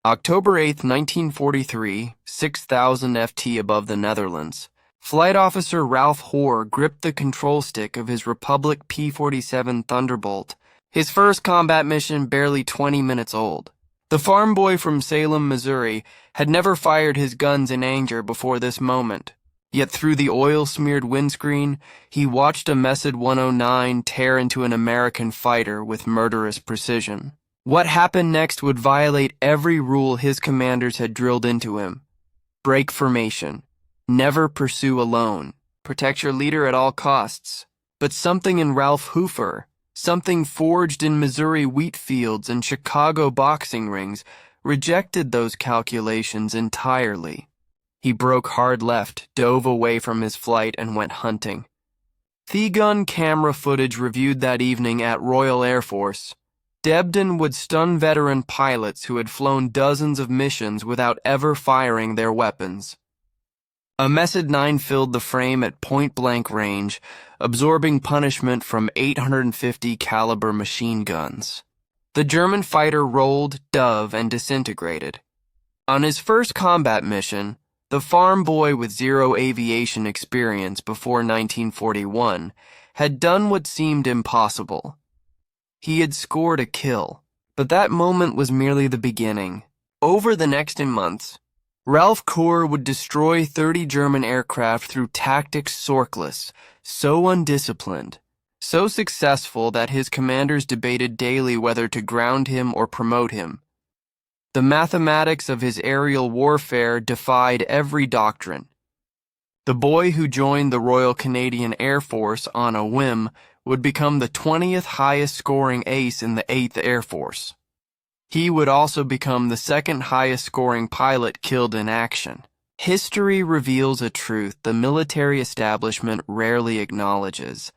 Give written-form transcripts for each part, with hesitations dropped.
October 8, 1943, 6,000 FT above the Netherlands. Flight Officer Ralph Hoare gripped the control stick of his Republic P-47 Thunderbolt, his first combat mission barely 20 minutes old. The farm boy from Salem, Missouri, had never fired his guns in anger before this moment. Yet through the oil-smeared windscreen, he watched a Mesed 109 tear into an American fighter with murderous precision. What happened next would violate every rule his commanders had drilled into him. Break formation. Never pursue alone. Protect your leader at all costs. But something in Ralph Hofer, something forged in Missouri wheat fields and Chicago boxing rings, rejected those calculations entirely. He broke hard left, dove away from his flight, and went hunting. The-gun camera footage reviewed that evening at Royal Air Force. Debden would stun veteran pilots who had flown dozens of missions without ever firing their weapons. A Mesed 9 filled the frame at point-blank range, absorbing punishment from 850 caliber machine guns. The German fighter rolled, dove, and disintegrated. On his first combat mission, the farm boy with zero aviation experience before 1941 had done what seemed impossible. He had scored a kill, but that moment was merely the beginning. Over the next months, Ralph Hoare would destroy 30 German aircraft through tactics sorkless, so undisciplined, so successful that his commanders debated daily whether to ground him or promote him. The mathematics of his aerial warfare defied every doctrine. The boy who joined the Royal Canadian Air Force on a whim would become the 20th highest scoring ace in the 8th Air Force. He would also become the second highest scoring pilot killed in action. History reveals a truth the military establishment rarely acknowledges.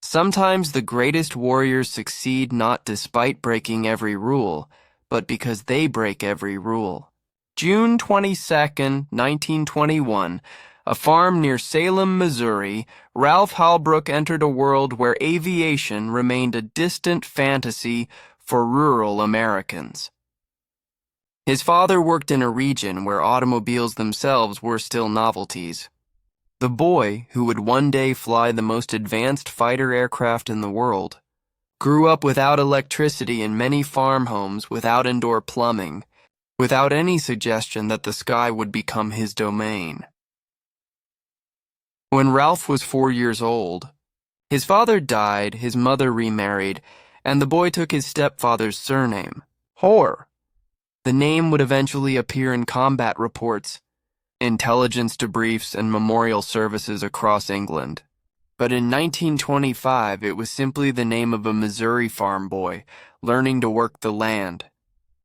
Sometimes the greatest warriors succeed not despite breaking every rule, but because they break every rule. June 22, 1921, a farm near Salem, Missouri, Ralph Holbrook entered a world where aviation remained a distant fantasy for rural Americans. His father worked in a region where automobiles themselves were still novelties. The boy, who would one day fly the most advanced fighter aircraft in the world, grew up without electricity in many farm homes, without indoor plumbing, without any suggestion that the sky would become his domain. When Ralph was 4 years old, his father died, his mother remarried, and the boy took his stepfather's surname, Hoare. The name would eventually appear in combat reports, intelligence debriefs, and memorial services across England. But in 1925, it was simply the name of a Missouri farm boy learning to work the land,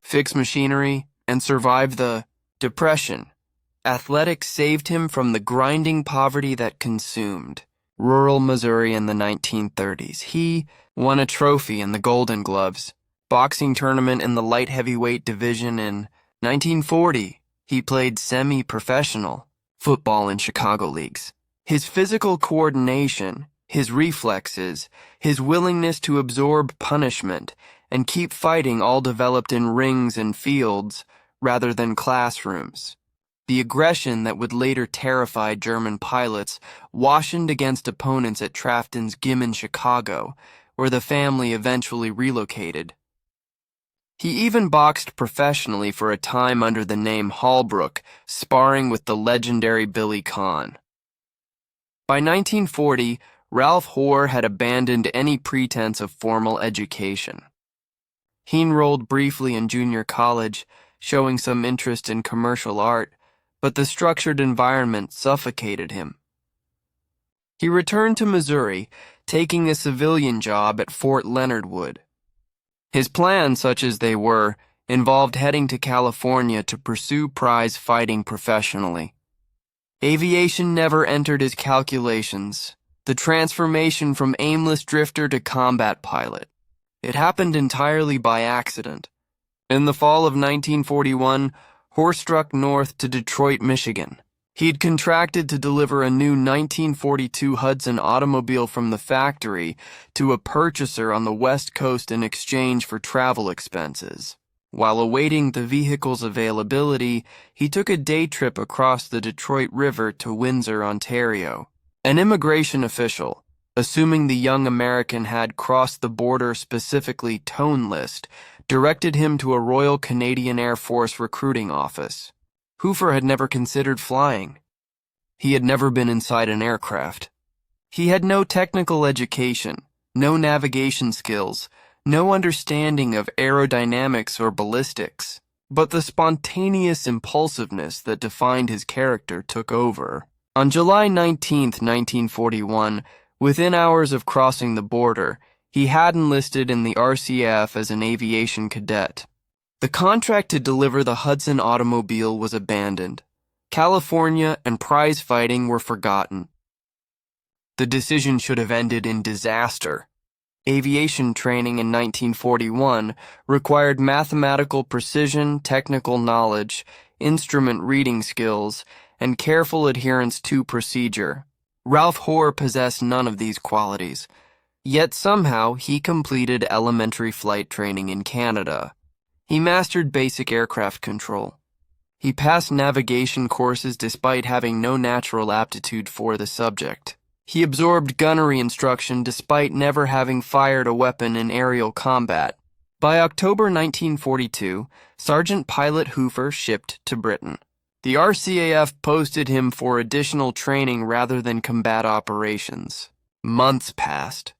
fix machinery, and survive the Depression. Athletics saved him from the grinding poverty that consumed rural Missouri in the 1930s. He won a trophy in the Golden Gloves, boxing tournament in the light heavyweight division in 1940. He played semi-professional football in Chicago leagues. His physical coordination, his reflexes, his willingness to absorb punishment and keep fighting all developed in rings and fields rather than classrooms. The aggression that would later terrify German pilots washened against opponents at Trafton's Gym in Chicago, where the family eventually relocated. He even boxed professionally for a time under the name Holbrook, sparring with the legendary Billy Conn. By 1940, Ralph Hoare had abandoned any pretense of formal education. He enrolled briefly in junior college, showing some interest in commercial art, but the structured environment suffocated him. He returned to Missouri, taking a civilian job at Fort Leonard Wood. His plans, such as they were, involved heading to California to pursue prize fighting professionally. Aviation never entered his calculations, the transformation from aimless drifter to combat pilot. It happened entirely by accident. In the fall of 1941, Hoare struck north to Detroit, Michigan. He'd contracted to deliver a new 1942 Hudson automobile from the factory to a purchaser on the West Coast in exchange for travel expenses. While awaiting the vehicle's availability, he took a day trip across the Detroit River to Windsor, Ontario. An immigration official, assuming the young American had crossed the border specifically tone list, directed him to a Royal Canadian Air Force recruiting office. Hoofer had never considered flying. He had never been inside an aircraft. He had no technical education, no navigation skills, no understanding of aerodynamics or ballistics, but the spontaneous impulsiveness that defined his character took over. On July 19, 1941, within hours of crossing the border, he had enlisted in the RCAF as an aviation cadet. The contract to deliver the Hudson automobile was abandoned. California and prize fighting were forgotten. The decision should have ended in disaster. Aviation training in 1941 required mathematical precision, technical knowledge, instrument reading skills, and careful adherence to procedure. Ralph Hoare possessed none of these qualities, yet somehow he completed elementary flight training in Canada. He mastered basic aircraft control. He passed navigation courses despite having no natural aptitude for the subject. He absorbed gunnery instruction despite never having fired a weapon in aerial combat. By October 1942, Sergeant Pilot Hoofer shipped to Britain. The RCAF posted him for additional training rather than combat operations. Months passed.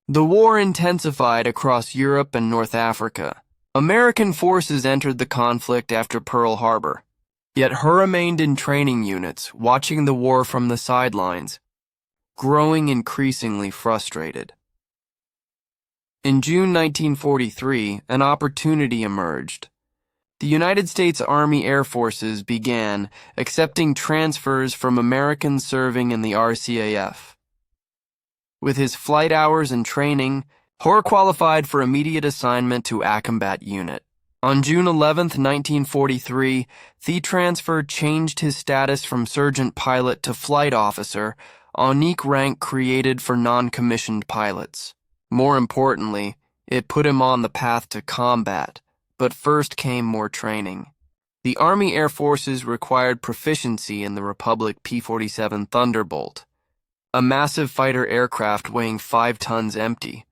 The war intensified across Europe and North Africa. American forces entered the conflict after Pearl Harbor. Yet Hoover remained in training units, watching the war from the sidelines, growing increasingly frustrated. In June 1943, an opportunity emerged. The United States Army Air Forces began accepting transfers from Americans serving in the RCAF. With his flight hours and training, Hoare qualified for immediate assignment to a combat unit. On June 11, 1943, the transfer changed his status from sergeant pilot to flight officer, a unique rank created for non-commissioned pilots. More importantly, it put him on the path to combat, but first came more training. The Army Air Forces required proficiency in the Republic P-47 Thunderbolt, a massive fighter aircraft weighing 5 tons empty.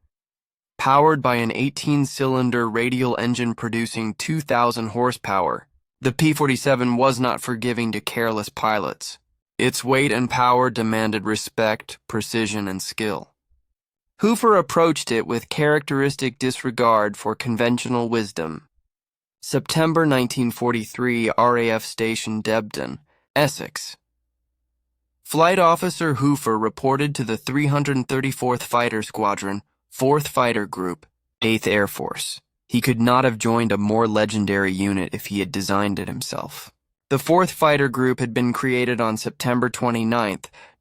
Powered by an 18-cylinder radial engine producing 2,000 horsepower, the P-47 was not forgiving to careless pilots. Its weight and power demanded respect, precision, and skill. Hoofer approached it with characteristic disregard for conventional wisdom. September 1943, RAF Station Debden, Essex. Flight Officer Hoofer reported to the 334th Fighter Squadron, 4th Fighter Group, 8th Air Force. He could not have joined a more legendary unit if he had designed it himself. The 4th Fighter Group had been created on September 29,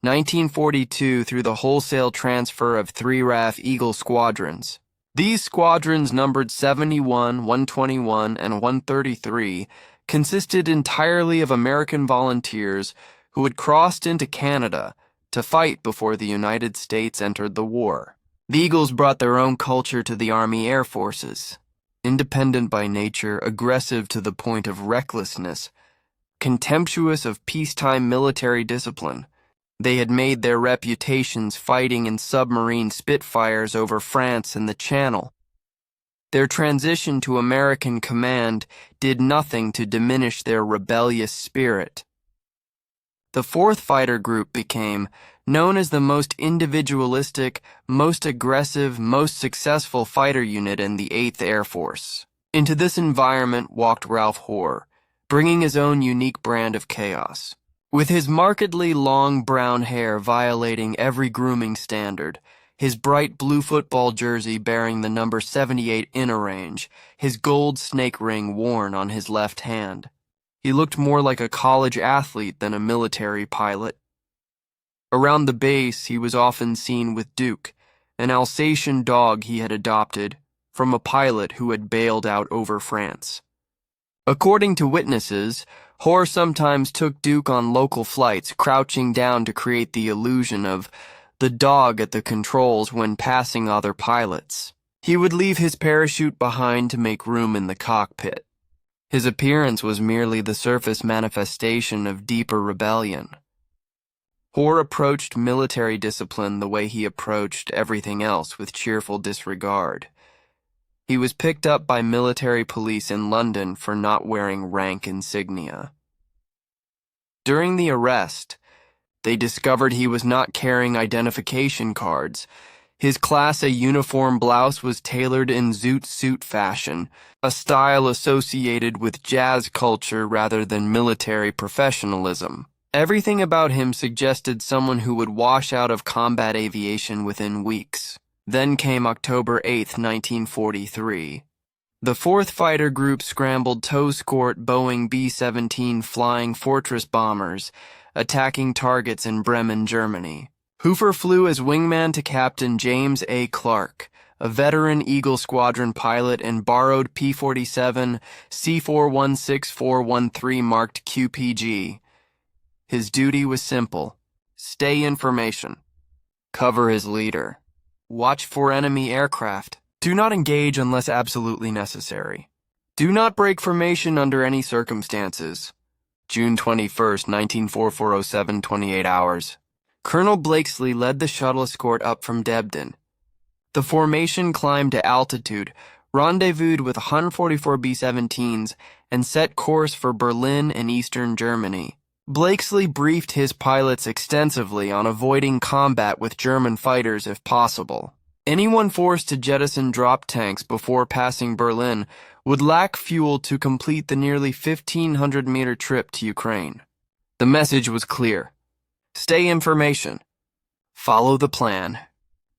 1942 through the wholesale transfer of 3 RAF Eagle squadrons. These squadrons, numbered 71, 121, and 133, consisted entirely of American volunteers who had crossed into Canada to fight before the United States entered the war. The Eagles brought their own culture to the Army Air Forces. Independent by nature, aggressive to the point of recklessness, contemptuous of peacetime military discipline, they had made their reputations fighting in submarine Spitfires over France and the Channel. Their transition to American command did nothing to diminish their rebellious spirit. The 4th Fighter Group became known as the most individualistic, most aggressive, most successful fighter unit in the 8th Air Force. Into this environment walked Ralph Hoare, bringing his own unique brand of chaos. With his markedly long brown hair violating every grooming standard, his bright blue football jersey bearing the number 78 inner range, his gold snake ring worn on his left hand, he looked more like a college athlete than a military pilot. Around the base, he was often seen with Duke, an Alsatian dog he had adopted from a pilot who had bailed out over France. According to witnesses, Hoare sometimes took Duke on local flights, crouching down to create the illusion of the dog at the controls when passing other pilots. He would leave his parachute behind to make room in the cockpit. His appearance was merely the surface manifestation of deeper rebellion. Hoare approached military discipline the way he approached everything else, with cheerful disregard. He was picked up by military police in London for not wearing rank insignia. During the arrest, they discovered he was not carrying identification cards. His Class A uniform blouse was tailored in zoot suit fashion, a style associated with jazz culture rather than military professionalism. Everything about him suggested someone who would wash out of combat aviation within weeks. Then came October 8, 1943. The 4th Fighter Group scrambled tow-escort Boeing B-17 Flying Fortress bombers, attacking targets in Bremen, Germany. Hofer flew as wingman to Captain James A. Clark, a veteran Eagle Squadron pilot and borrowed P-47 C-416413 marked QPG. His duty was simple: stay in formation, cover his leader, watch for enemy aircraft, do not engage unless absolutely necessary. Do not break formation under any circumstances. June 21, 1944, 28 hours. Colonel Blakesley led the shuttle escort up from Debden. The formation climbed to altitude, rendezvoused with 144 B-17s, and set course for Berlin and eastern Germany. Blakesley briefed his pilots extensively on avoiding combat with German fighters if possible. Anyone forced to jettison drop tanks before passing Berlin would lack fuel to complete the nearly 1,500-meter trip to Ukraine. The message was clear: stay in formation, follow the plan,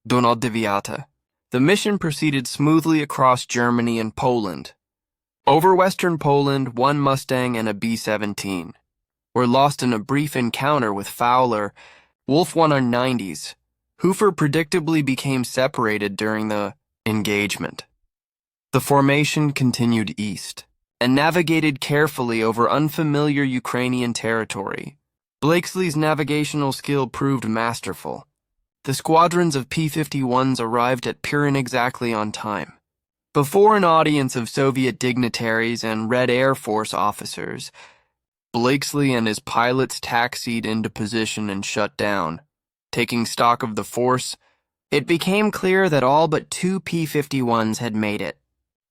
do not deviate. The mission proceeded smoothly across Germany and Poland. Over western Poland, one Mustang and a B-17 were lost in a brief encounter with Fowler, Wolf 190s. Hofer predictably became separated during the engagement. The formation continued east and navigated carefully over unfamiliar Ukrainian territory. Blakesley's navigational skill proved masterful. The squadrons of P-51s arrived at Pirin exactly on time. Before an audience of Soviet dignitaries and Red Air Force officers, Blakesley and his pilots taxied into position and shut down. Taking stock of the force, it became clear that all but 2 P-51s had made it.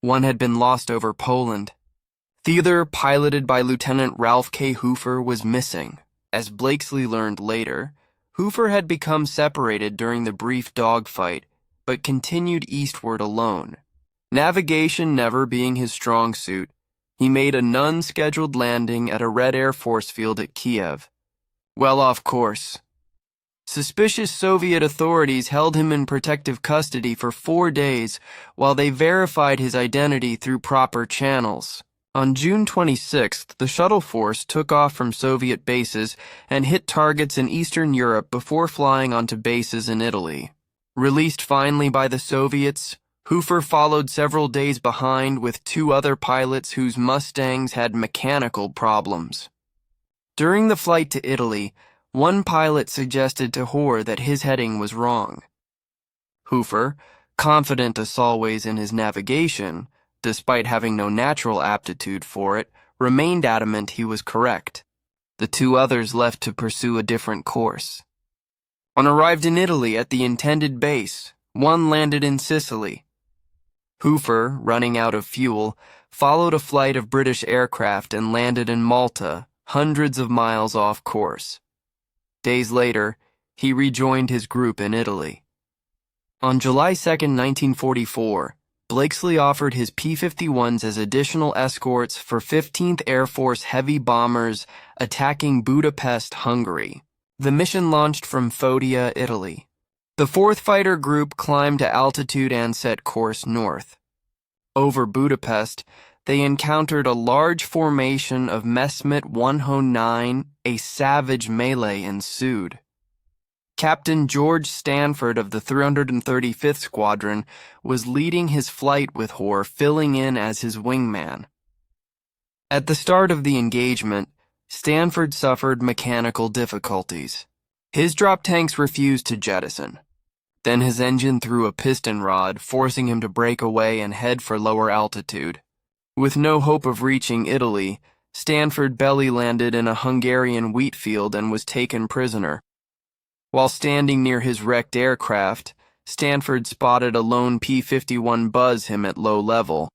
One had been lost over Poland. The other, piloted by Lieutenant Ralph K. Hofer, was missing. As Blakesley learned later, Hofer had become separated during the brief dogfight, but continued eastward alone. Navigation never being his strong suit, he made a non-scheduled landing at a Red Air Force field at Kiev. Well off course. Suspicious Soviet authorities held him in protective custody for 4 days while they verified his identity through proper channels. On June 26th, the shuttle force took off from Soviet bases and hit targets in Eastern Europe before flying onto bases in Italy. Released finally by the Soviets, Hofer followed several days behind with 2 other pilots whose Mustangs had mechanical problems. During the flight to Italy, one pilot suggested to Hoare that his heading was wrong. Hofer, confident as always in his navigation, despite having no natural aptitude for it, remained adamant he was correct. The 2 others left to pursue a different course. When arrived in Italy at the intended base, one landed in Sicily. Hofer, running out of fuel, followed a flight of British aircraft and landed in Malta, hundreds of miles off course. Days later, he rejoined his group in Italy. On July 2, 1944, Blakesley offered his P-51s as additional escorts for 15th Air Force heavy bombers attacking Budapest, Hungary. The mission launched from Fodia, Italy. The 4th Fighter Group climbed to altitude and set course north. Over Budapest, they encountered a large formation of Mesmet 109. A savage melee ensued. Captain George Stanford of the 335th Squadron was leading his flight with Hoare, filling in as his wingman. At the start of the engagement, Stanford suffered mechanical difficulties. His drop tanks refused to jettison. Then his engine threw a piston rod, forcing him to break away and head for lower altitude. With no hope of reaching Italy, Stanford belly landed in a Hungarian wheat field and was taken prisoner. While standing near his wrecked aircraft, Stanford spotted a lone P-51 buzz him at low level.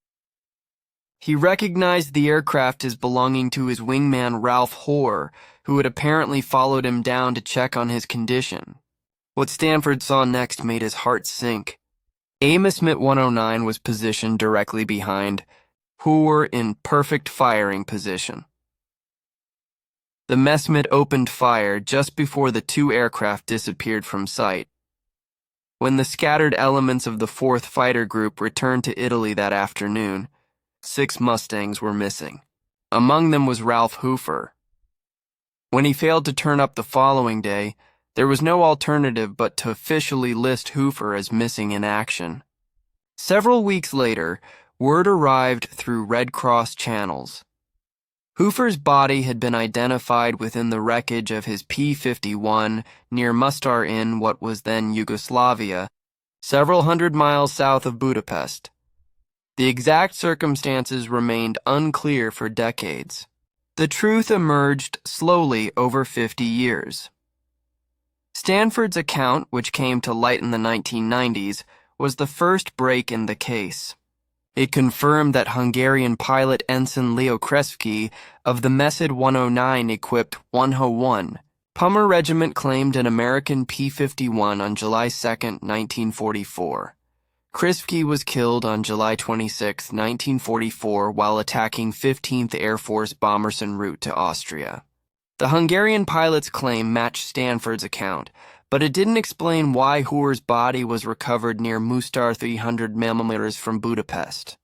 He recognized the aircraft as belonging to his wingman Ralph Hoare, who had apparently followed him down to check on his condition. What Stanford saw next made his heart sink. Amos Mit 109 was positioned directly behind, Hoare in perfect firing position. The messmate opened fire just before the two aircraft disappeared from sight. When the scattered elements of the 4th Fighter Group returned to Italy that afternoon, 6 Mustangs were missing. Among them was Ralph Hofer. When he failed to turn up the following day, there was no alternative but to officially list Hofer as missing in action. Several weeks later, word arrived through Red Cross channels. Hofer's body had been identified within the wreckage of his P-51 near Mostar in what was then Yugoslavia, several hundred miles south of Budapest. The exact circumstances remained unclear for decades. The truth emerged slowly over 50 years. Stanford's account, which came to light in the 1990s, was the first break in the case. It confirmed that Hungarian pilot Ensign Leo Kresvki of the Mesed 109-equipped 101 Pummer Regiment claimed an American P-51 on July 2, 1944. Kresvki was killed on July 26, 1944, while attacking 15th Air Force bombers en route to Austria. The Hungarian pilot's claim matched Stanford's account, but it didn't explain why Hoare's body was recovered near Mostar 300 mm from Budapest.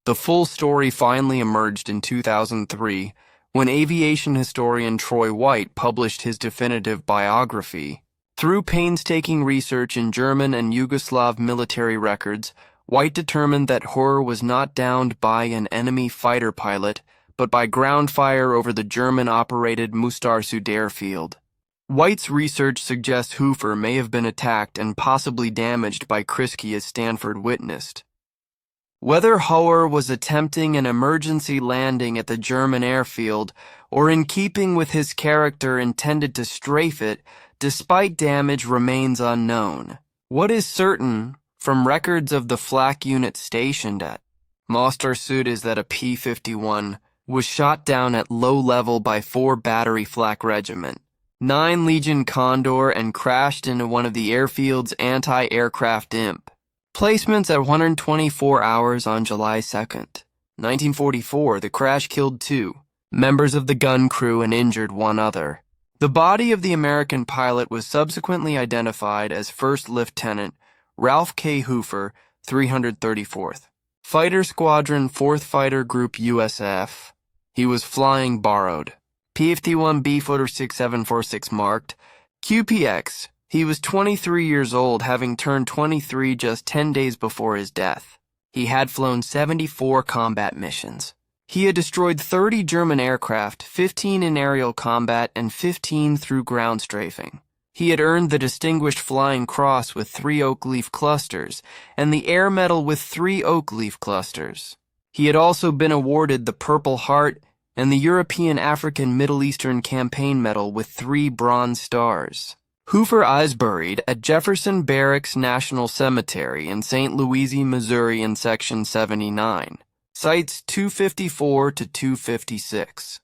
The full story finally emerged in 2003, when aviation historian Troy White published his definitive biography. Through painstaking research in German and Yugoslav military records, White determined that Hoare was not downed by an enemy fighter pilot, but by ground fire over the German-operated Mostar Sud airfield. White's research suggests Hofer may have been attacked and possibly damaged by Kresvki, as Stanford witnessed. Whether Hoare was attempting an emergency landing at the German airfield or in keeping with his character intended to strafe it, despite damage, remains unknown. What is certain from records of the flak unit stationed at Mostar Sud is that a P-51 was shot down at low level by 4 Battery Flak Regiment, 9 Legion Condor, and crashed into one of the airfield's anti-aircraft imp. Placements at 124 hours on July 2nd. 1944, the crash killed 2 members of the gun crew and injured 1 other. The body of the American pilot was subsequently identified as First Lieutenant Ralph K. Hofer, 334th. Fighter Squadron 4th Fighter Group USF. He was flying borrowed. P-51B Footer 6746 marked. QPX. He was 23 years old, having turned 23 just 10 days before his death. He had flown 74 combat missions. He had destroyed 30 German aircraft, 15 in aerial combat, and 15 through ground strafing. He had earned the Distinguished Flying Cross with 3 oak leaf clusters, and the Air Medal with 3 oak leaf clusters. He had also been awarded the Purple Heart and the European African Middle Eastern Campaign Medal with 3 bronze stars. Hofer is buried at Jefferson Barracks National Cemetery in St. Louis, Missouri in Section 79. Sites 254 to 256.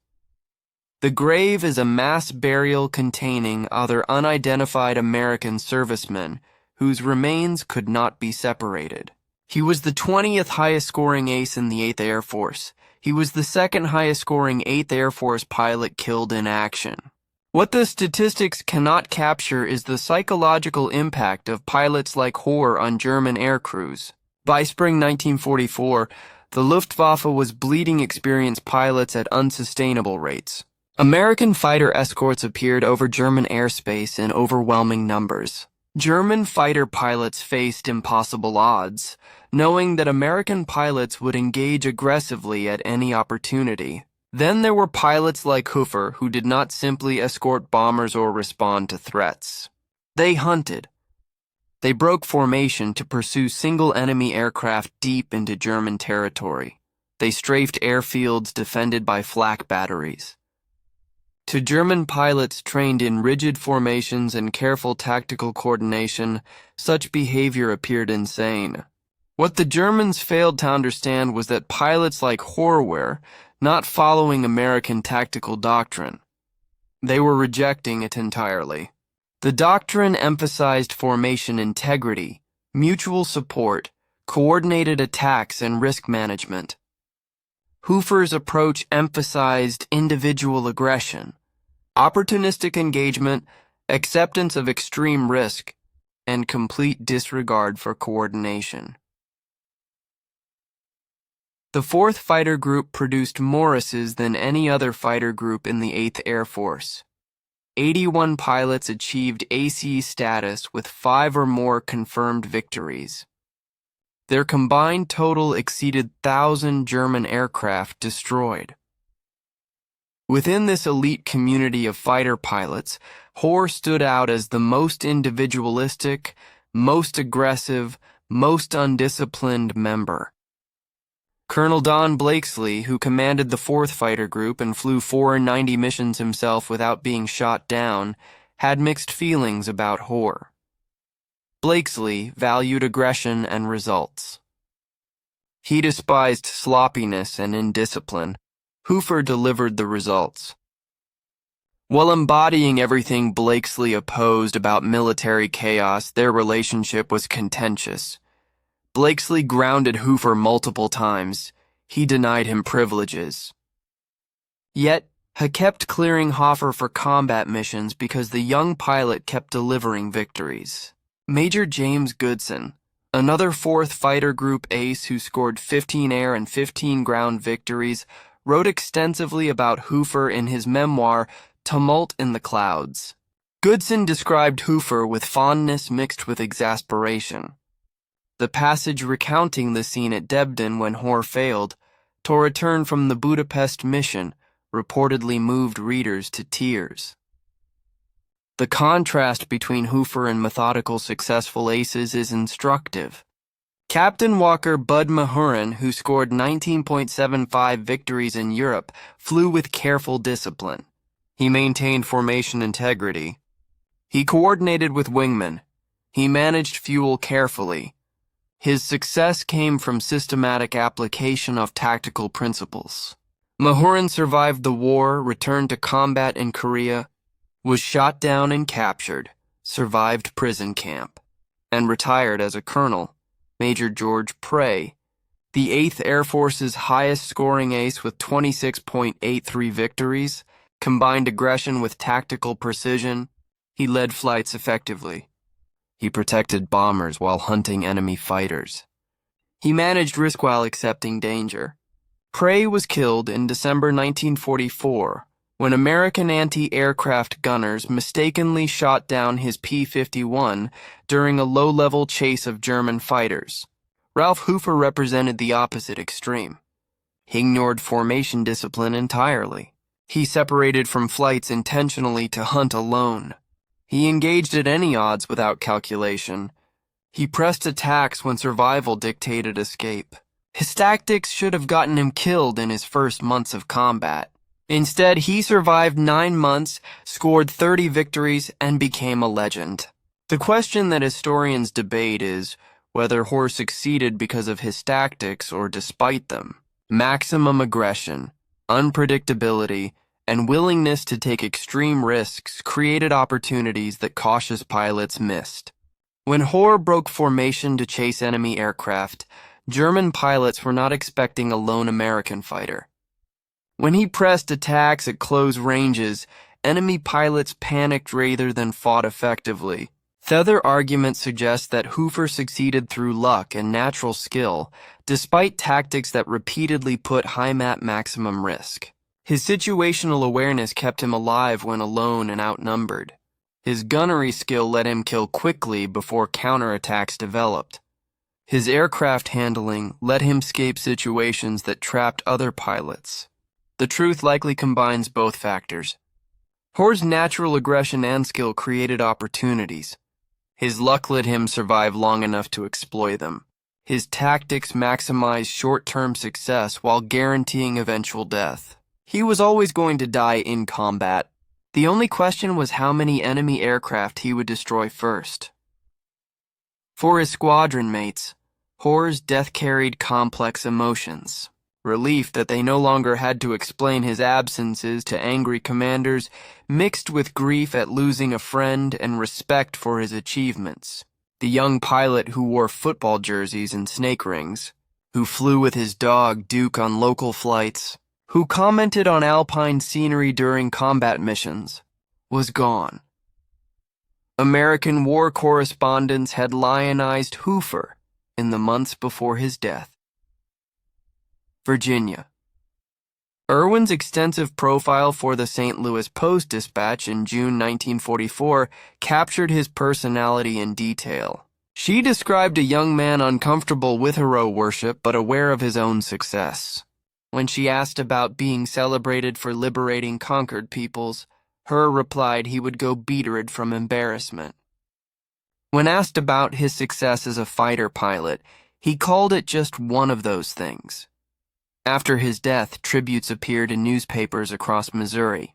The grave is a mass burial containing other unidentified American servicemen whose remains could not be separated. He was the 20th highest scoring ace in the 8th Air Force. He was the 2nd highest scoring 8th Air Force pilot killed in action. What the statistics cannot capture is the psychological impact of pilots like Hoare on German air crews. By spring 1944, the Luftwaffe was bleeding experienced pilots at unsustainable rates. American fighter escorts appeared over German airspace in overwhelming numbers. German fighter pilots faced impossible odds, knowing that American pilots would engage aggressively at any opportunity. Then there were pilots like Hofer who did not simply escort bombers or respond to threats. They hunted. They broke formation to pursue single enemy aircraft deep into German territory. They strafed airfields defended by flak batteries. To German pilots trained in rigid formations and careful tactical coordination, such behavior appeared insane. What the Germans failed to understand was that pilots like Hoare were not following American tactical doctrine. They were rejecting it entirely. The doctrine emphasized formation integrity, mutual support, coordinated attacks, and risk management. Hofer's approach emphasized individual aggression, opportunistic engagement, acceptance of extreme risk, and complete disregard for coordination. The 4th Fighter Group produced Morrises than any other fighter group in the 8th Air Force. 81 pilots achieved AC status with 5 or more confirmed victories. Their combined total exceeded 1,000 German aircraft destroyed. Within this elite community of fighter pilots, Hoare stood out as the most individualistic, most aggressive, most undisciplined member. Colonel Don Blakesley, who commanded the 4th Fighter Group and flew 490 missions himself without being shot down, had mixed feelings about Hoare. Blakesley valued aggression and results. He despised sloppiness and indiscipline. Hofer delivered the results. While embodying everything Blakesley opposed about military chaos, their relationship was contentious. Blakesley grounded Hofer multiple times. He denied him privileges. Yet, he kept clearing Hofer for combat missions because the young pilot kept delivering victories. Major James Goodson, another 4th Fighter Group ace who scored 15 air and 15 ground victories, wrote extensively about Hofer in his memoir, Tumult in the Clouds. Goodson described Hofer with fondness mixed with exasperation. The passage recounting the scene at Debden when Hoare failed, to return from the Budapest mission, reportedly moved readers to tears. The contrast between Hofer and methodical successful aces is instructive. Captain Walker Bud Mahurin, who scored 19.75 victories in Europe, flew with careful discipline. He maintained formation integrity. He coordinated with wingmen. He managed fuel carefully. His success came from systematic application of tactical principles. Mahurin survived the war, returned to combat in Korea, was shot down and captured, survived prison camp, and retired as a colonel, Major George Prey, the 8th Air Force's highest-scoring ace with 26.83 victories, combined aggression with tactical precision. He led flights effectively. He protected bombers while hunting enemy fighters. He managed risk while accepting danger. Prey was killed in December 1944 when American anti-aircraft gunners mistakenly shot down his P-51 during a low-level chase of German fighters. Ralph Hofer represented the opposite extreme. He ignored formation discipline entirely. He separated from flights intentionally to hunt alone. He engaged at any odds without calculation. He pressed attacks when survival dictated escape. His tactics should have gotten him killed in his first months of combat. Instead, he survived 9 months, scored 30 victories, and became a legend. The question that historians debate is whether Hoare succeeded because of his tactics or despite them. Maximum aggression, unpredictability, and willingness to take extreme risks created opportunities that cautious pilots missed. When Hoare broke formation to chase enemy aircraft, German pilots were not expecting a lone American fighter. When he pressed attacks at close ranges, enemy pilots panicked rather than fought effectively. The other argument suggests that Hofer succeeded through luck and natural skill, despite tactics that repeatedly put him at maximum risk. His situational awareness kept him alive when alone and outnumbered. His gunnery skill let him kill quickly before counterattacks developed. His aircraft handling let him escape situations that trapped other pilots. The truth likely combines both factors. Hoare's natural aggression and skill created opportunities. His luck let him survive long enough to exploit them. His tactics maximized short-term success while guaranteeing eventual death. He was always going to die in combat. The only question was how many enemy aircraft he would destroy first. For his squadron mates, Hoare's death carried complex emotions. Relief that they no longer had to explain his absences to angry commanders, mixed with grief at losing a friend and respect for his achievements. The young pilot who wore football jerseys and snake rings, who flew with his dog Duke on local flights, who commented on alpine scenery during combat missions, was gone. American war correspondents had lionized Hoover in the months before his death. Virginia. Irwin's extensive profile for the St. Louis Post-Dispatch in June 1944 captured his personality in detail. She described a young man uncomfortable with hero worship but aware of his own success. When she asked about being celebrated for liberating conquered peoples, Her replied he would go beatered from embarrassment. When asked about his success as a fighter pilot, he called it just one of those things. After his death, tributes appeared in newspapers across Missouri.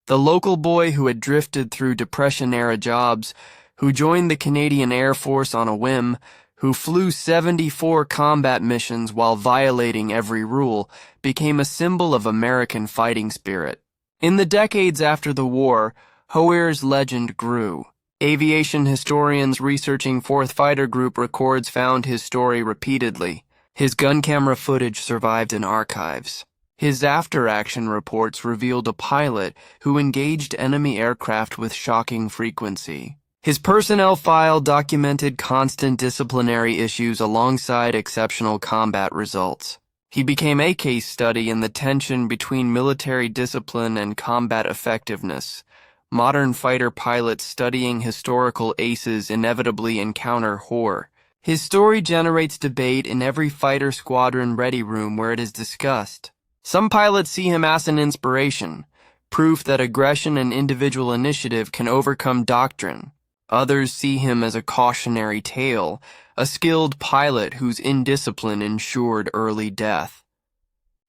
The local boy who had drifted through Depression-era jobs, who joined the Canadian Air Force on a whim, who flew 74 combat missions while violating every rule, became a symbol of American fighting spirit. In the decades after the war, Hoer's legend grew. Aviation historians researching 4th Fighter Group records found his story repeatedly. His gun camera footage survived in archives. His after-action reports revealed a pilot who engaged enemy aircraft with shocking frequency. His personnel file documented constant disciplinary issues alongside exceptional combat results. He became a case study in the tension between military discipline and combat effectiveness. Modern fighter pilots studying historical aces inevitably encounter horror. His story generates debate in every fighter squadron ready room where it is discussed. Some pilots see him as an inspiration, proof that aggression and individual initiative can overcome doctrine. Others see him as a cautionary tale, a skilled pilot whose indiscipline ensured early death.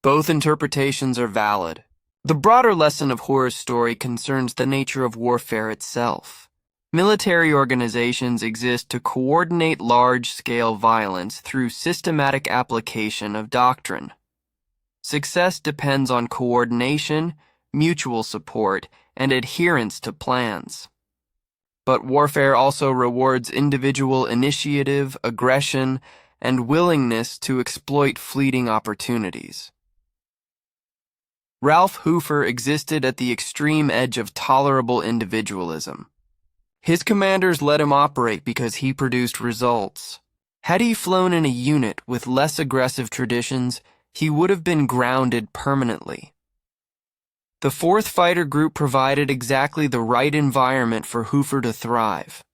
Both interpretations are valid. The broader lesson of Hoer's story concerns the nature of warfare itself. Military organizations exist to coordinate large-scale violence through systematic application of doctrine. Success depends on coordination, mutual support, and adherence to plans. But warfare also rewards individual initiative, aggression, and willingness to exploit fleeting opportunities. Ralph Hoover existed at the extreme edge of tolerable individualism. His commanders let him operate because he produced results. Had he flown in a unit with less aggressive traditions, he would have been grounded permanently. The 4th Fighter Group provided exactly the right environment for Hoover to thrive.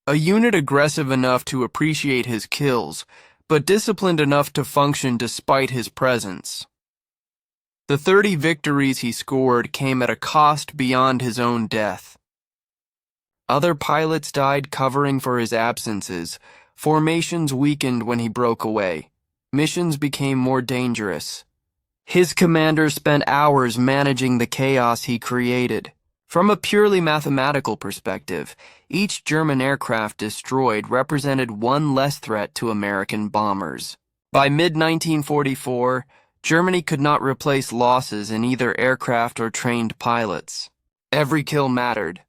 A unit aggressive enough to appreciate his kills, but disciplined enough to function despite his presence. The 30 victories he scored came at a cost beyond his own death. Other pilots died covering for his absences. Formations weakened when he broke away. Missions became more dangerous. His commanders spent hours managing the chaos he created. From a purely mathematical perspective, each German aircraft destroyed represented one less threat to American bombers. By mid-1944, Germany could not replace losses in either aircraft or trained pilots. Every kill mattered.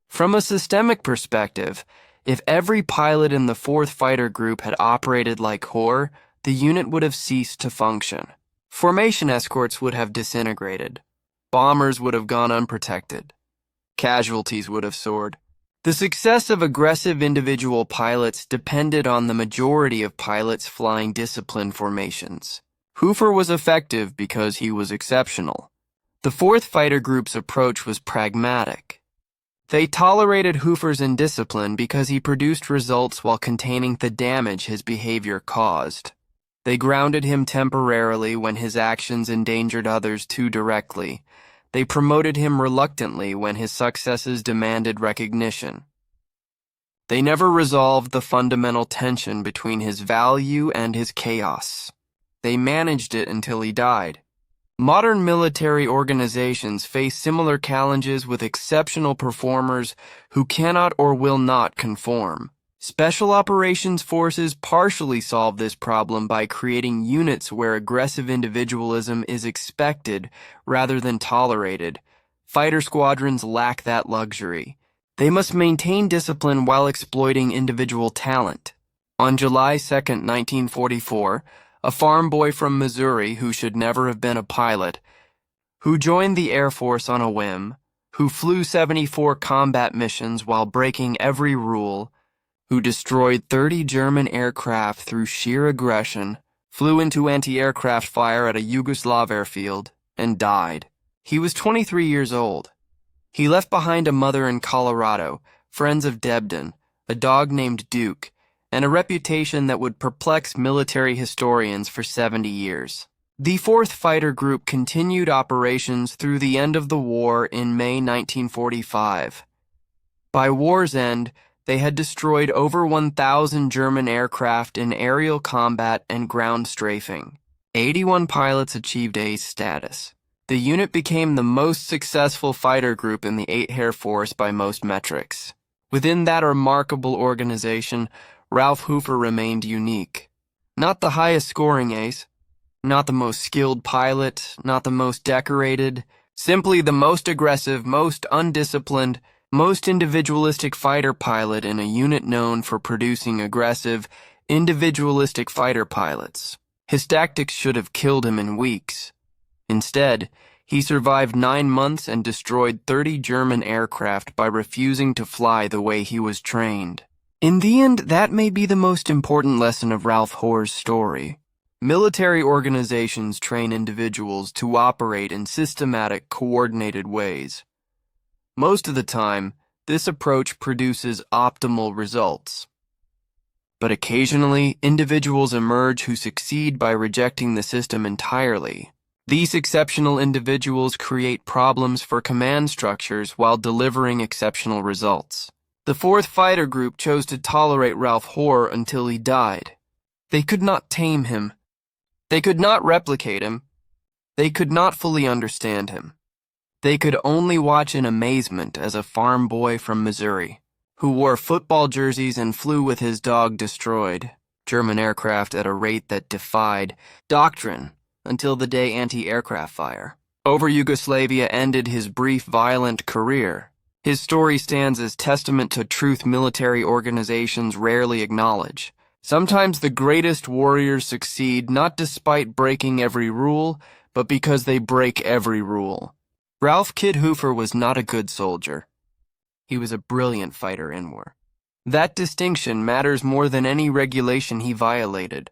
From a systemic perspective, if every pilot in the 4th Fighter Group had operated like Hoer, the unit would have ceased to function. Formation escorts would have disintegrated. Bombers would have gone unprotected. Casualties would have soared. The success of aggressive individual pilots depended on the majority of pilots flying disciplined formations. Hoover was effective because he was exceptional. The 4th Fighter Group's approach was pragmatic. They tolerated Hoover's indiscipline because he produced results while containing the damage his behavior caused. They grounded him temporarily when his actions endangered others too directly. They promoted him reluctantly when his successes demanded recognition. They never resolved the fundamental tension between his value and his chaos. They managed it until he died. Modern military organizations face similar challenges with exceptional performers who cannot or will not conform. Special operations forces partially solve this problem by creating units where aggressive individualism is expected rather than tolerated. Fighter squadrons lack that luxury. They must maintain discipline while exploiting individual talent. On July 2, 1944, a farm boy from Missouri who should never have been a pilot, who joined the Air Force on a whim, who flew 74 combat missions while breaking every rule, who destroyed 30 German aircraft through sheer aggression, flew into anti-aircraft fire at a Yugoslav airfield, and died. He was 23 years old. He left behind a mother in Colorado, friends of Debden, a dog named Duke, and a reputation that would perplex military historians for 70 years. The 4th Fighter Group continued operations through the end of the war in May 1945. By war's end, they had destroyed over 1,000 German aircraft in aerial combat and ground strafing. 81 pilots achieved ace status. The unit became the most successful fighter group in the 8th Air Force by most metrics. Within that remarkable organization, Ralph Hofer remained unique. Not the highest scoring ace, not the most skilled pilot, not the most decorated, simply the most aggressive, most undisciplined, most individualistic fighter pilot in a unit known for producing aggressive, individualistic fighter pilots. His tactics should have killed him in weeks. Instead, he survived 9 months and destroyed 30 German aircraft by refusing to fly the way he was trained. In the end, that may be the most important lesson of Ralph Hoer's story. Military organizations train individuals to operate in systematic, coordinated ways. Most of the time, this approach produces optimal results. But occasionally, individuals emerge who succeed by rejecting the system entirely. These exceptional individuals create problems for command structures while delivering exceptional results. The 4th Fighter Group chose to tolerate Ralph Hoer until he died. They could not tame him. They could not replicate him. They could not fully understand him. They could only watch in amazement as a farm boy from Missouri, who wore football jerseys and flew with his dog, destroyed German aircraft at a rate that defied doctrine until the day anti-aircraft fire over Yugoslavia ended his brief violent career. His story stands as testament to truth military organizations rarely acknowledge. Sometimes the greatest warriors succeed not despite breaking every rule, but because they break every rule. Ralph Kid Hofer was not a good soldier. He was a brilliant fighter in war. That distinction matters more than any regulation he violated.